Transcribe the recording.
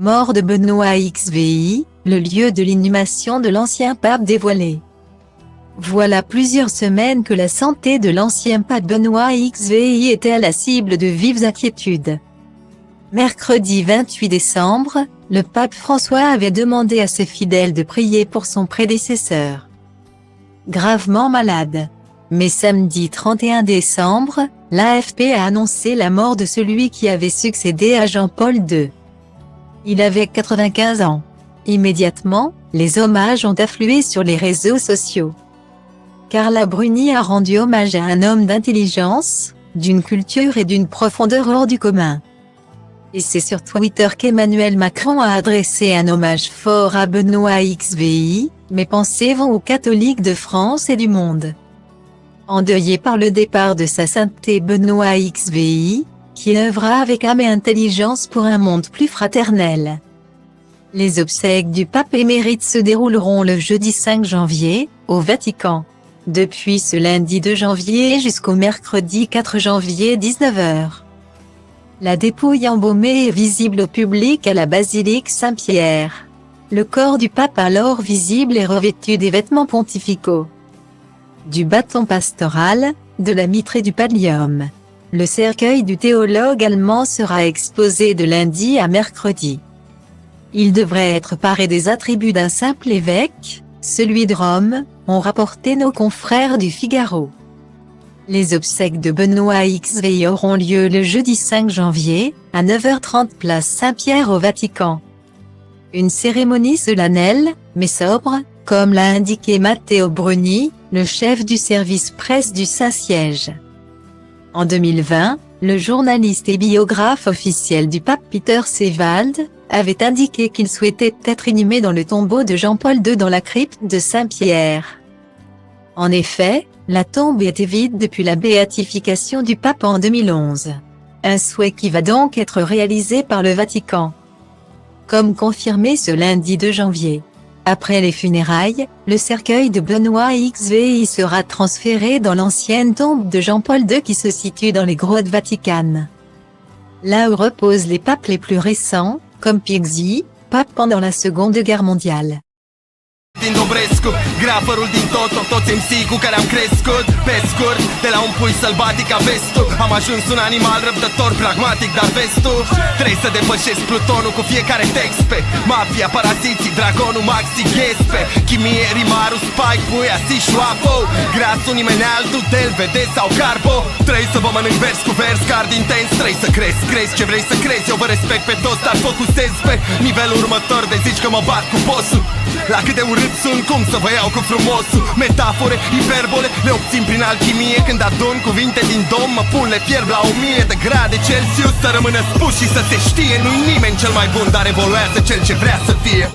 Mort de Benoît XVI, le lieu de l'inhumation de l'ancien pape dévoilé. Voilà plusieurs semaines que la santé de l'ancien pape Benoît XVI était à la cible de vives inquiétudes. Mercredi 28 décembre, le pape François avait demandé à ses fidèles de prier pour son prédécesseur, gravement malade. Mais samedi 31 décembre, l'AFP a annoncé la mort de celui qui avait succédé à Jean-Paul II. Il avait 95 ans. Immédiatement, les hommages ont afflué sur les réseaux sociaux. Carla Bruni a rendu hommage à un homme d'intelligence, d'une culture et d'une profondeur hors du commun. Et c'est sur Twitter qu'Emmanuel Macron a adressé un hommage fort à Benoît XVI, mes pensées vont aux catholiques de France et du monde. Endeuillé par le départ de sa sainteté Benoît XVI, qui œuvra avec âme et intelligence pour un monde plus fraternel. Les obsèques du pape émérite se dérouleront le jeudi 5 janvier, au Vatican. Depuis ce lundi 2 janvier jusqu'au mercredi 4 janvier 19h. La dépouille embaumée est visible au public à la basilique Saint-Pierre. Le corps du pape alors visible est revêtu des vêtements pontificaux, du bâton pastoral, de la mitre et du pallium. Le cercueil du théologue allemand sera exposé de lundi à mercredi. Il devrait être paré des attributs d'un simple évêque, celui de Rome, ont rapporté nos confrères du Figaro. Les obsèques de Benoît XVI auront lieu le jeudi 5 janvier, à 9h30 place Saint-Pierre au Vatican. Une cérémonie solennelle, mais sobre, comme l'a indiqué Matteo Bruni, le chef du service presse du Saint-Siège. En 2020, le journaliste et biographe officiel du pape Peter Sewald avait indiqué qu'il souhaitait être inhumé dans le tombeau de Jean-Paul II dans la crypte de Saint-Pierre. En effet, la tombe était vide depuis la béatification du pape en 2011. Un souhait qui va donc être réalisé par le Vatican. Comme confirmé ce lundi 2 janvier. Après les funérailles, le cercueil de Benoît XVI sera transféré dans l'ancienne tombe de Jean-Paul II qui se situe dans les grottes vaticanes. Là où reposent les papes les plus récents, comme Pie X, pape pendant la Seconde Guerre mondiale. Din Dobrescu, grafărul din Toto, toți MC cu care am crescut. Pe scurt, de la un pui sălbatic ca vestul, am ajuns un animal răbdător, pragmatic, dar vestul trebuie să depășesc plutonul cu fiecare text pe mafia, paraziții, dragonul, maxi, ghespe chimie, rimarul, spike, puia, si, șoapo grasul, nimeni altul, del, vede sau carbo. Trebuie să vă mănânc vers cu vers, card intens. Trebuie să crezi ce vrei să crezi. Eu vă respect pe toți, dar focusez pe nivelul următor. De zici că mă bat cu bossul. La cât de urât sunt, cum să vă iau cu frumosul. Metafore, hiperbole, le obțin prin alchimie. Când adun cuvinte din dom, mă pun, le fierb la 1000 de grade Celsius. Să rămână spus și să se știe, nu-i nimeni cel mai bun, dar evoluează cel ce vrea să fie.